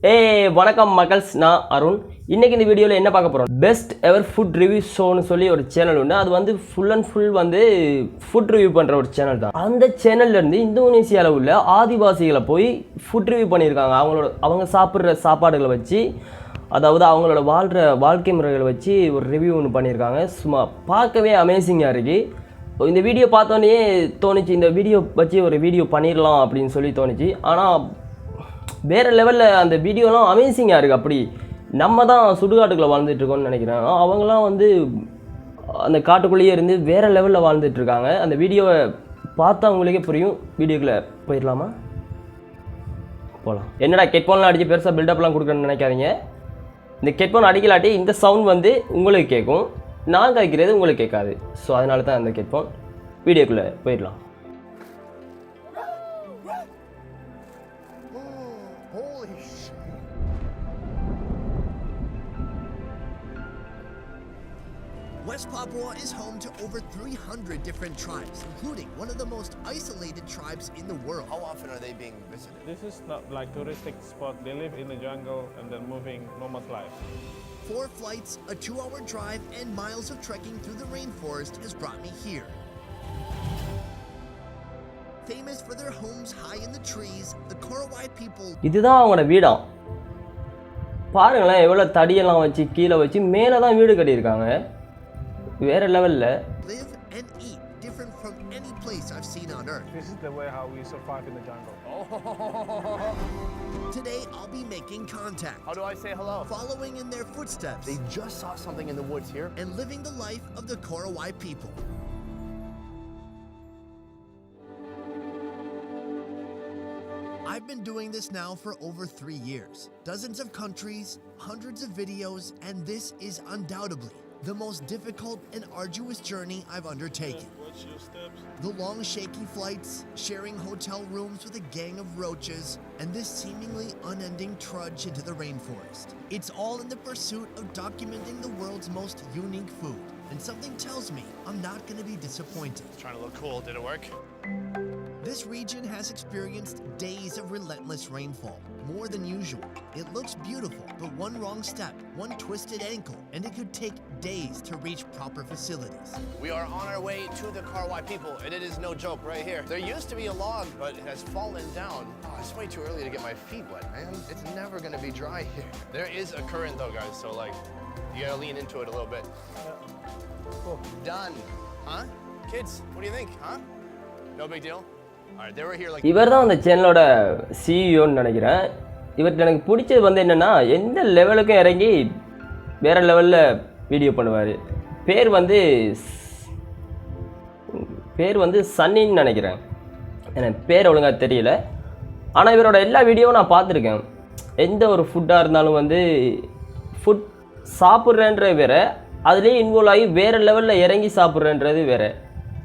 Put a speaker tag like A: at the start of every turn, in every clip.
A: Hey, வணக்கம் மக்கள்ஸ், நான் அருண். இன்னைக்கு இந்த வீடியோல என்ன பார்க்க போறோம்? பெஸ்ட் எவர் ஃபுட் ரிவ்யூ ஷோன்னு சொல்லி ஒரு சேனல் உண்டு. அது வந்து ஃபுல் அண்ட் ஃபுல் வந்து ஃபுட் ரிவ்யூ பண்ற ஒரு சேனல் தான். அந்த சேனல்ல இருந்து இந்தோனேசியால உள்ள ஆதிவாசிகளை போய் ஃபுட் ரிவ்யூ பண்ணியிருக்காங்க. அவங்க சாப்பிட்ற சாப்பாடுகளை வச்சு, அதாவது அவங்களோட வாழ்க்கை முறைகளை வச்சு ஒரு ரிவ்யூ ஒன்று பண்ணியிருக்காங்க. சும்மா பார்க்கவே அமேசிங்காக இருக்கு. இந்த வீடியோ பார்த்தோன்னே தோணுச்சு, இந்த வீடியோ வச்சு ஒரு வீடியோ பண்ணிடலாம் அப்படின்னு சொல்லி தோணுச்சு. ஆனால் வேறு லெவலில் அந்த வீடியோலாம் அமேசிங்காக இருக்குது. அப்படி நம்ம தான் சுடுகாட்டுக்குள்ளே வாழ்ந்துட்டுருக்கோம்னு நினைக்கிறேன். அவங்களாம் வந்து அந்த காட்டுக்குள்ளேயே இருந்து வேறு லெவலில் வாழ்ந்துட்டுருக்காங்க. அந்த வீடியோவை பார்த்தா உங்களுக்கே புரியும். வீடியோக்குள்ளே போயிடலாமா? போகலாம். என்னடா ஹெட்ஃபோன்லாம் அடித்து பெருசாக பில்டப்லாம் கொடுக்குறேன்னு நினைக்காதீங்க. இந்த ஹெட்ஃபோன் அடிக்கலாட்டி இந்த சவுண்ட் வந்து உங்களுக்கு கேட்கும், நான் கேட்குறது உங்களுக்கு கேட்காது. ஸோ அதனால தான் அந்த ஹெட்ஃபோன். வீடியோக்குள்ளே போயிடலாம்.
B: West Papua is home to over 300 different tribes, including one of the most isolated tribes in the world.
C: How often are they being visited?
D: This is not like touristic spot. They live in the jungle and then moving normal life.
B: 4 flights, a 2-hour drive, and miles of trekking through the rainforest has brought me here. Famous for their homes high in the trees, the Korowai people.
A: இதுதான் அவங்களோட வீடாம். பாருங்களேன், எவ்வளோ தடியெல்லாம் வச்சு கீழே வச்சு மேலே தான் வீடு கட்டியிருக்காங்க. வேற லெவல்ல.
B: Live and eat different from any place I've seen on earth.
D: This is the way how we survive in the jungle.
B: Today I'll be making contact.
C: How do I say hello?
B: Following in their footsteps.
C: They just saw something in the woods here.
B: And living the life of the Korowai people. I've been doing this now for over 3 years. Dozens of countries, hundreds of videos, and this is undoubtedly the most difficult and arduous journey I've undertaken.
D: Watch your steps.
B: The long shaky flights, sharing hotel rooms with a gang of roaches, and this seemingly unending trudge into the rainforest. It's all in the pursuit of documenting the world's most unique food. And something tells me I'm not going to be disappointed.
C: Trying to look cool. Did it work?
B: This region has experienced days of relentless rainfall, more than usual. It looks beautiful, but one wrong step, one twisted ankle, and it could take days to reach proper facilities.
C: We are on our way to the Korowai people, and it is no joke right here. There used to be a log, but it has fallen down. Oh, it's way too early to get my feet wet, man. It's never gonna be dry here. There is a current though, guys, so like, you gotta lean into it a little bit.
D: Cool.
C: Done. Huh? Kids, what do you think, huh? No big deal?
A: இவர் தான் அந்த சேனலோட சிஇஓன்னு நினைக்கிறேன். இவர்கிட்ட எனக்கு பிடிச்சது வந்து என்னென்னா, எந்த லெவலுக்கும் இறங்கி வேறு லெவலில் வீடியோ பண்ணுவார். பேர் வந்து சன்னின்னு நினைக்கிறேன், எனக்கு பேர் ஒழுங்காக தெரியல. ஆனால் இவரோட எல்லா வீடியோவும் நான் பார்த்துருக்கேன். எந்த ஒரு ஃபுட்டாக இருந்தாலும் வந்து ஃபுட் சாப்பிட்றேன்ற வேறு, அதுலேயே இன்வால்வ் ஆகி வேறு லெவலில் இறங்கி சாப்பிட்றேன்றது வேறு.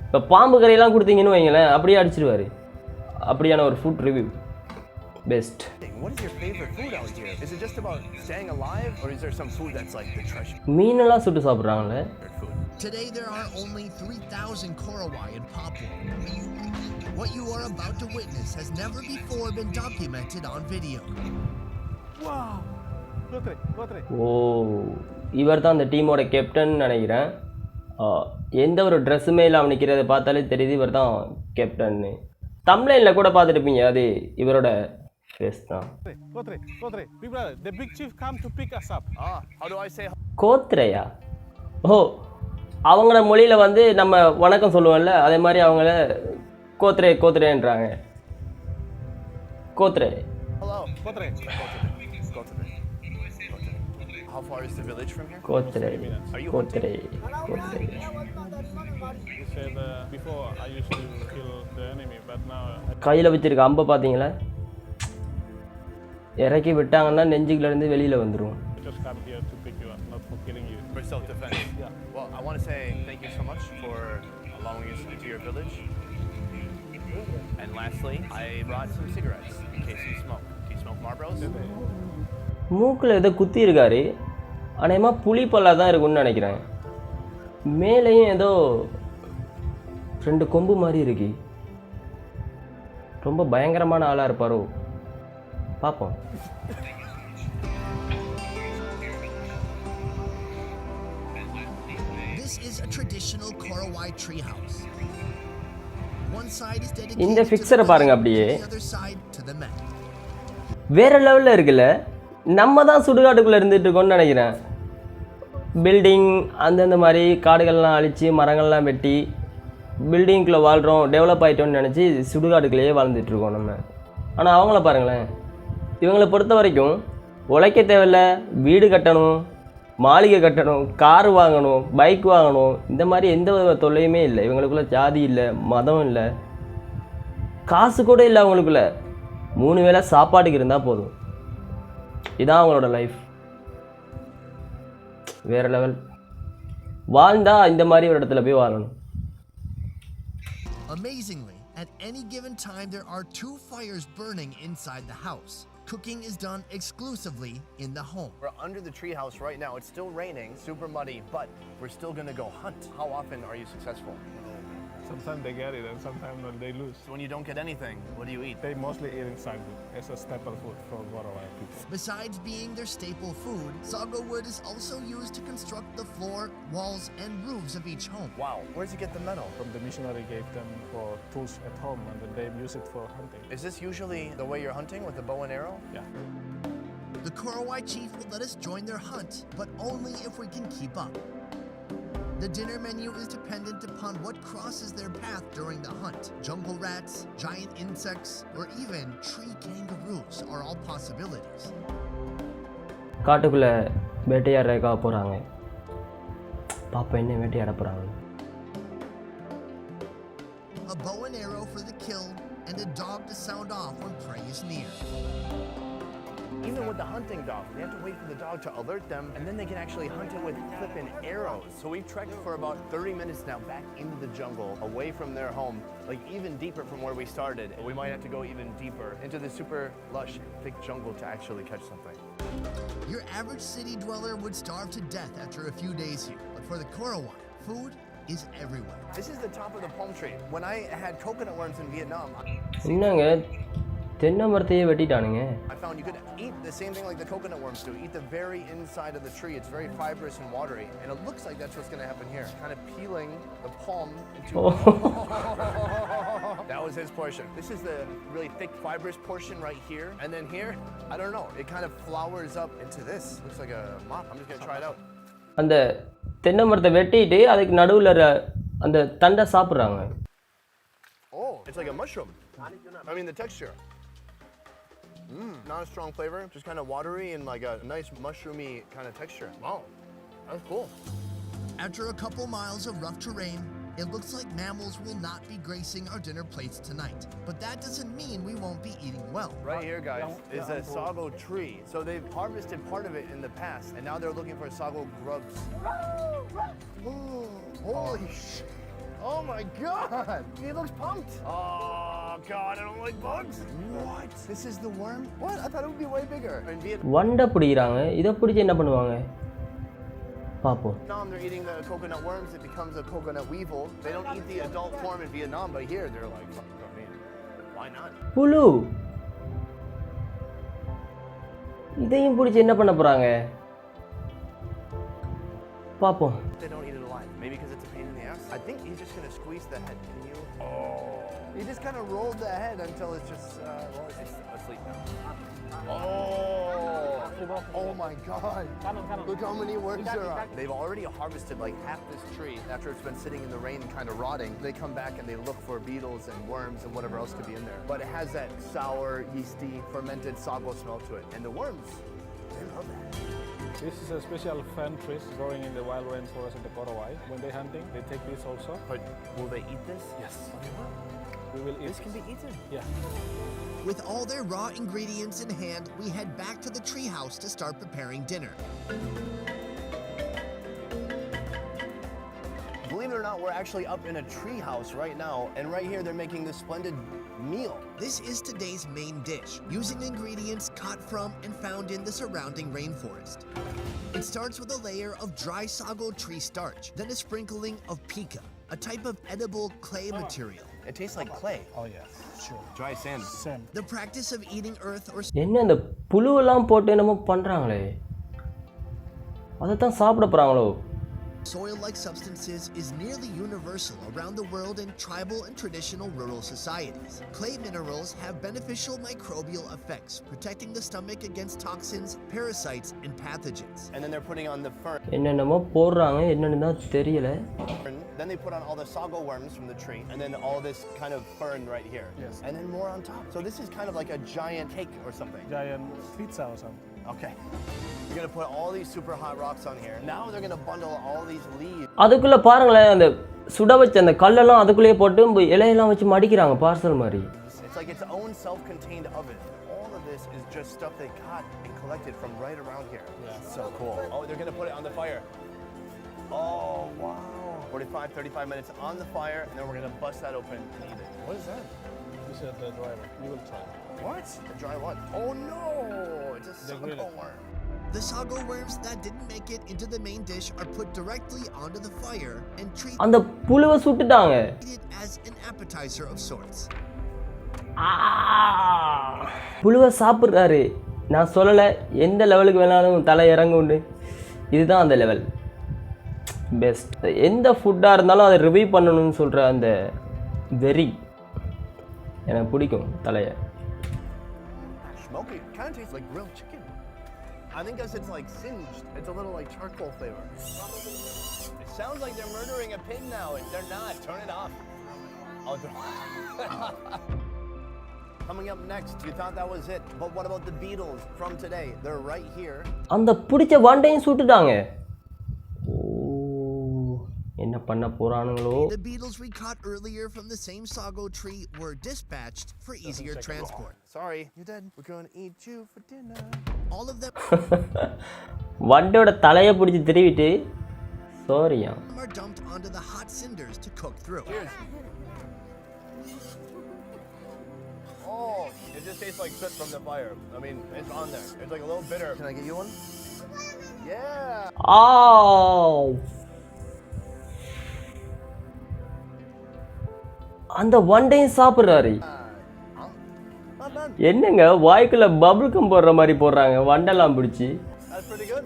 A: இப்போ பாம்பு கறியெல்லாம் கொடுத்தீங்கன்னு வைங்களேன், அப்படியே அடிச்சிடுவார். அப்படியான ஒரு food review. Best.
C: What is your favorite food out here? Is it just about staying alive, or is there some food that's like the treasure?
A: மீனெல்லாம் சுட்டு சாப்பிட்றாங்களே.
B: Today there are only 3,000 Korowai in Papua. What you are about to witness has never before been documented on video.
D: Wow.
A: ஓ, இவர் தான் அந்த டீமோட captain நினைக்கிறேன். எந்த ஒரு ட்ரெஸ்ஸுமே இல்லாமல் நிற்கிறத பார்த்தாலே தெரியுது இவர் தான் கேப்டன்னு. தம்ப்லைனில் கூட பார்த்துருப்பீங்க, அது இவரோட ஃபேஸ் தான்.
D: The big chief come to pick us up.
C: How do I say?
A: கோத்ரேயா? ஓ, அவங்கள மொழியில் வந்து நம்ம வணக்கம் சொல்லுவோம்ல, அதே மாதிரி அவங்கள கோத்ரேன்றாங்க. கோத்ரே.
C: Hello.
D: Kotre.
C: How far is the village from here?
A: கோத்ரே.
C: Are you
A: கோத்ரே.
D: You said before I used to kill the enemy, but now
A: கையில் வச்சிருக்க அம்பை பார்த்தீங்களா, இறக்கி விட்டாங்கன்னா நெஞ்சுக்குலேருந்து வெளியில் வந்துடும்.
D: just come here to pick you up, not for killing you.
C: For self-defense.
D: Yeah.
C: Well, I want to say thank you so much for allowing us into your village. And lastly, I brought some cigarettes in case you smoke. Do you smoke Marlboros?
A: மூக்கில் ஏதோ குத்தி இருக்காரு. அநேகமாக புளிப்பல்லாக தான் இருக்குன்னு நினைக்கிறேன். மேலேயும் ஏதோ 2 கொம்பு மாதிரி இருக்கு. ரொம்ப பயங்கரமான ஆளாக இருப்பாரோ? பார்ப்போம்.
B: traditional Korowai treehouse. One side is dedicated
A: இந்த
B: to
A: ஃபிக்ஸரை
B: the
A: பாருங்க
B: women,
A: அப்படியே
B: the other side to the men.
A: வேற லெவலில் இருக்குல்ல. நம்ம தான் சுடுகாட்டுக்குள்ளே இருந்துட்டு இருக்கோம்னு நினைக்கிறேன். பில்டிங் அந்தந்த மாதிரி காடுகள்லாம் அழித்து மரங்கள்லாம் வெட்டி பில்டிங்குள்ளே வாழ்கிறோம், டெவலப் ஆகிட்டோம்னு நினச்சி சுடுகாட்டுக்குள்ளேயே வாழ்ந்துட்டுருக்கோம் நம்ம. ஆனால் அவங்கள பாருங்களேன், இவங்களை பொறுத்த வரைக்கும் உழைக்க தேவையில்ல, வீடு கட்டணும், மாளிகை கட்டணும், கார் வாங்கணும், பைக் வாங்கணும், இந்த மாதிரி எந்த தொல்லையுமே இல்லை. இவங்களுக்குள்ள ஜாதி இல்லை, மதம் இல்லை, காசு கூட இல்லை அவங்களுக்குள்ள. 3 வேளை சாப்பாட்டுக்கு இருந்தால் போதும். இதான் அவங்களோட லைஃப். வேறு லெவல். வாழ்ந்தா இந்த மாதிரி ஒரு இடத்துல போய் வாழணும்.
B: Amazingly, at any given time there are 2 fires burning inside the house. Cooking is done exclusively in the home.
C: We're under the treehouse right now. It's still raining, super muddy, but we're still gonna go hunt. How often are you successful?
D: Sometimes they get it and sometimes they lose.
C: So when you don't get anything, what do you eat?
D: They mostly eat inside. It's a staple food for Korowai people.
B: Besides being their staple food, sago wood is also used to construct the floor, walls, and roofs of each home.
C: Wow, where does he get the metal?
D: From the missionary gave them for tools at home and then they use it for hunting.
C: Is this usually the way you're hunting, with the bow and arrow?
D: Yeah.
B: The Korowai chief will let us join their hunt, but only if we can keep up. The dinner menu is dependent upon what crosses their path during the hunt. Jungle rats, giant insects, or even tree kangaroos are all possibilities.
A: காட்டுக்குள்ளே வேட்டையாடுறதுக்காக போகிறாங்க. பாப்பா என்ன வேட்டையாட போகிறாங்க.
B: A bow and arrow for the kill, and a dog to sound off when prey is near.
C: Even with the hunting dog, they have to wait for the dog to alert them, and then they can actually hunt it with flippin' arrows. So we've trekked for about 30 minutes now back into the jungle, away from their home, like even deeper from where we started. We might have to go even deeper into the super lush, thick jungle to actually catch something.
B: Your average city dweller would starve to death after a few days here, but for the Korowai, food is everywhere.
C: This is the top of the palm tree. When I had coconut worms in Vietnam,
A: என்னங்க தென்னை மரத்தையே வெட்டிட்டானுங்க.
C: I found you could eat the same thing like the coconut worms do. Eat the very inside of the tree. It's very fibrous and watery. And it looks like that's what's going to happen here. Kind of peeling the palm into... That was his portion. This is the really thick, fibrous portion right here. And then here, I don't know. It kind of flowers up into this. Looks like a mop. I'm just going to try it out.
A: அந்த தென்னை மரத்தை வெட்டிட்டு அதுக்கு நடுவில் அந்த தண்டை சாப்பிட்றாங்க.
C: Oh, it's like a mushroom. I mean, the texture. Not a strong flavor, just kind of watery and like a nice mushroomy kind of texture. Wow, that's cool.
B: After a couple miles of rough terrain, it looks like mammals will not be gracing our dinner plates tonight. But that doesn't mean we won't be eating well.
C: Right here, guys, is a sago tree. So they've harvested part of it in the past, and now they're looking for sago grubs. Oh, holy shit. Oh my god! He looks pumped! Oh god, I don't like bugs! What? This is the worm? What? I thought it would be way bigger. In
A: வண்டை பிடிக்கிறாங்க. இதை பிடிச்சி என்ன பண்ணுவாங்க பார்ப்போம்.
C: Vietnam, they're eating the coconut worms. It becomes a coconut weevil. They don't eat the adult form in Vietnam, but here they're like, fuck, I mean, why not?
A: புழு. இதையும் பிடிச்சி என்ன பண்ண போகிறாங்க பார்ப்போம்.
C: They don't eat it alive. Maybe because it's a pain in the ass. I think he's just gonna squeeze the head. Can you? Oh. He just kind of rolled the head until it's just, well, it's asleep now. Oh my god. Look how many worms there are. They've already harvested like half this tree after it's been sitting in the rain and kind of rotting. They come back and they look for beetles and worms and whatever else could be in there. But it has that sour, yeasty, fermented sago smell to it. And the worms, they love that.
D: This is a special fan tree growing in the wild rainforest in the Korowai. When they're hunting, they take this also.
C: But will they eat this?
D: Yes.
C: They will.
D: We will eat.
C: This can be eaten.
D: Yeah.
B: With all their raw ingredients in hand, we head back to the treehouse to start preparing dinner.
C: Believe it or not, we're actually up in a treehouse right now, and right here they're making this splendid meal.
B: This is today's main dish, using ingredients caught from and found in the surrounding rainforest. It starts with a layer of dry sago tree starch, then a sprinkling of pica, a type of edible clay material.
C: It tastes like clay.
D: Oh yeah, sure.
C: Dry sand.
D: Same.
B: The practice of eating earth or
A: என்ன இந்த புழுவெல்லாம் போட்டு என்னமோ பண்ணுறாங்களே, அதை தான் சாப்பிட போகிறாங்களோ?
B: Soil-like substances is nearly universal around the world in tribal and traditional rural societies. Clay minerals have beneficial microbial effects, protecting the stomach against toxins, parasites, and pathogens.
C: And then they're putting on the fern.
A: என்னென்னமோ போடுறாங்க என்னன்னு தான் தெரியல.
C: Then they put on all the sago worms from the tree, and then all this kind of fern right here.
D: Yes.
C: And then more on top. So this is kind of like a giant cake or something.
D: Giant pizza or something.
C: Okay. You're gonna put all these super hot rocks on here. Now they're gonna bundle all these leaves.
A: அதுக்குள்ள பாருங்களேன் அந்த சுட வச்ச அந்த கல்லெல்லாம் அதுக்குள்ளேயே போட்டு இலையெல்லாம் வச்சு மடிக்கிறாங்க பார்சல் மாதிரி.
C: It's like its own self-contained oven. All of this is just stuff they caught and collected from right around here. Yeah. So cool. Oh, they're gonna put it on the fire. Oh, wow. 35 minutes on the fire, and then we're gonna bust that open and eat it.
D: What is that? This is the dry one. You will try.
C: What? The dry what? Oh no! It's a sago worm.
B: The sago worms that didn't make it into the main dish are put directly onto the fire and
A: அந்த புழுவை சுட்டுட்டாங்க.
B: treated as an appetizer of sorts.
A: புழுவை சாப்பிட்றாரு. நான் சொல்லலை எந்த லெவலுக்கு வேணாலும் தலை இறங்குண்டு. இதுதான் அந்த லெவல். பெஸ்ட். எந்த ஃபுட்டாக இருந்தாலும் அதை ரிவ்யூ பண்ணணும்னு சொல்கிற அந்த வெறி எனக்கு பிடிக்கும் தலையை.
C: Smoky. Kind of tastes like grilled chicken. I think because it's like singed. It's a little like charcoal flavor. It sounds like they're murdering a pig now. They're not. Turn it off. Oh, coming up next, you thought that was it. But what about the beetles from today? They're right here.
A: அந்த பிடிச்ச வண்டையும் சுட்டுட்டாங்க. என்ன பண்ண போறானுங்களோ.
B: The beetles we caught earlier from the same sago tree were dispatched for easier transport.
C: Sorry, you're dead. We're going to eat you for dinner.
B: All of them
A: வண்டோட தலையை பிடிச்சி திருவிட்டு சாரியா
B: are dumped onto the hot cinders to cook through.
C: Cheers. Oh, it just tastes like soot from the fire. I mean, it's on there. It's like a little bitter. Can I get you one? Yeah.
A: ஆ அந்த வண்டையும் சாப்பிட்றாரு. என்னங்க வாய்க்குள்ள bubble gum போடுற மாதிரி போடுறாங்க வண்டெல்லாம் பிடிச்சி.
C: That's pretty good.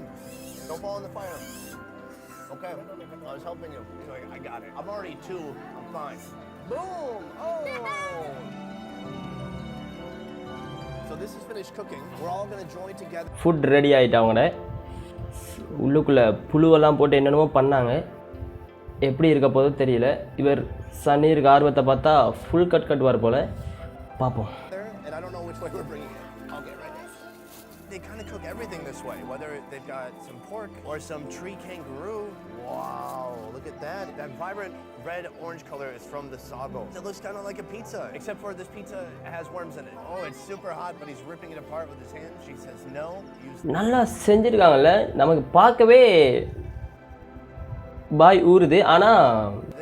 C: Don't fall in the fire. Okay, I was helping you. I got it. I'm already 2. I'm fine. Boom! Oh! So this is finished cooking. We're all gonna join together.
A: Food ready ஆகிட்டாங்க. உள்ளுக்குள்ளே புழுவெல்லாம் போட்டு என்னென்னமோ பண்ணாங்க. எப்படி இருக்க போதோ தெரியல. இவர் சன்னீருக்கு ஆர்வத்தை பார்த்தா ஃபுல் கட் போல. பார்ப்போம்.
C: And I don't know which way we're bringing it. I'll get right there. They kind of cook everything this way, whether they've got some pork or some tree kangaroo. Wow, look at that. That vibrant red-orange color is from the sago. It looks kind of like a pizza, except for this pizza has worms in it. Oh, it's super hot, but he's ripping it apart with his hands. She says no.
A: நல்லா செஞ்சிருக்காங்கல்ல. நமக்கு பார்க்கவே பாய் ஊறுது. ஆனால்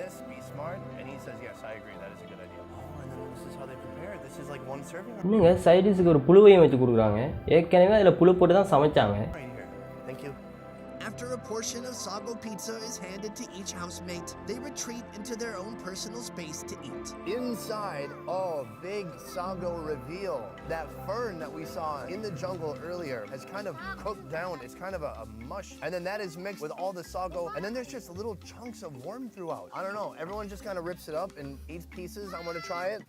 C: this, be smart, and he says yes, I agree, that is a good idea. Oh, and then this is how they prepare it. This is like one serving.
A: இன்னுங்க சைடிஸுக்கு ஒரு புழுவையும் வச்சு கொடுக்குறாங்க. ஏற்கனவே அதில் புழு போட்டு தான் சமைச்சாங்க.
C: Right here. Thank you.
B: After a portion of sago pizza is handed to each housemate, they retreat into their own personal space to eat.
C: Inside, oh, big sago reveal. That fern that we saw in the jungle earlier has kind of cooked down. It's kind of a mush. And then that is mixed with all the sago. And then there's just little chunks of worm throughout. I don't know. Everyone just kind of rips it up and eats pieces. I'm going to try it.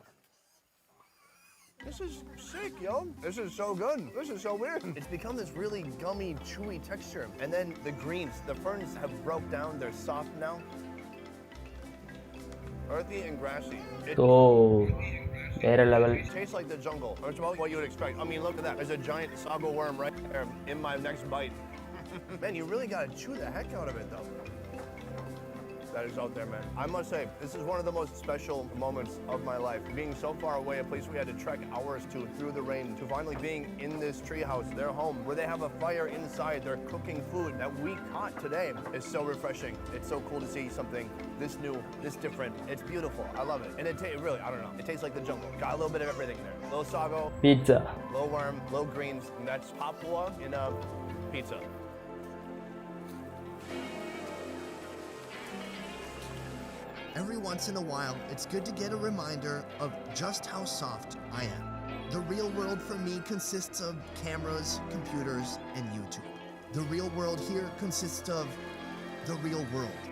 C: This is sick, yo. This is so good. This is so weird. It's become this really gummy, chewy texture. And then the greens, the ferns have broke down. They're soft now. Earthy and grassy.
A: வேற level.
C: It tastes like the jungle. It's about what you would expect. I mean, look at that. There's a giant sago worm right there in my next bite. Man, you really got to chew the heck out of it, though. That is out there, man. I must say, this is one of the most special moments of my life. Being so far away, a place we had to trek hours to through the rain, to finally being in this treehouse, their home, where they have a fire inside. They're cooking food that we caught today. It's so refreshing. It's so cool to see something this new, this different. It's beautiful. I love it. And it really, I don't know. It tastes like the jungle. Got a little bit of everything in there. Little sago,
A: pizza,
C: little worm, little greens. And that's Papua in a pizza.
B: Every once in a while, it's good to get a reminder of just how soft I am. The real world for me consists of cameras, computers, and YouTube. The real world here consists of the real world.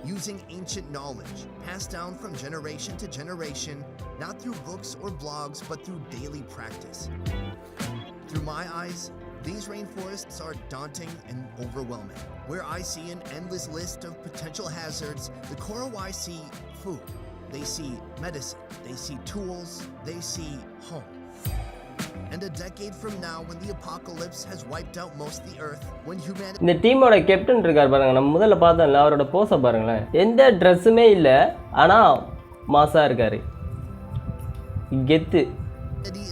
B: Using ancient knowledge passed down from generation to generation, not through books or blogs, but through daily practice. Through my eyes, these rainforests are daunting and overwhelming. Where I see an endless list of potential hazards, the Korowai see food. They see medicine. They see tools. They see home. And a decade from now, when the apocalypse has wiped out most of the earth, when humanity...
A: இந்த டீமோட captain இருக்கார் பாருங்க, நம்ம முதல்ல பார்த்தோம்ல அவரோட போஸை பாருங்களேன். எந்த ட்ரெஸ்ஸுமே இல்லை, ஆனால் மாசாக இருக்கார், கெத்து.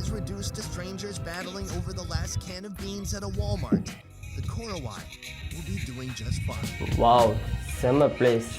B: is reduced to strangers battling over the last can of beans at a Walmart, the Korowai will be doing just fine.
A: Wow, செம்ம பிளேஸ்.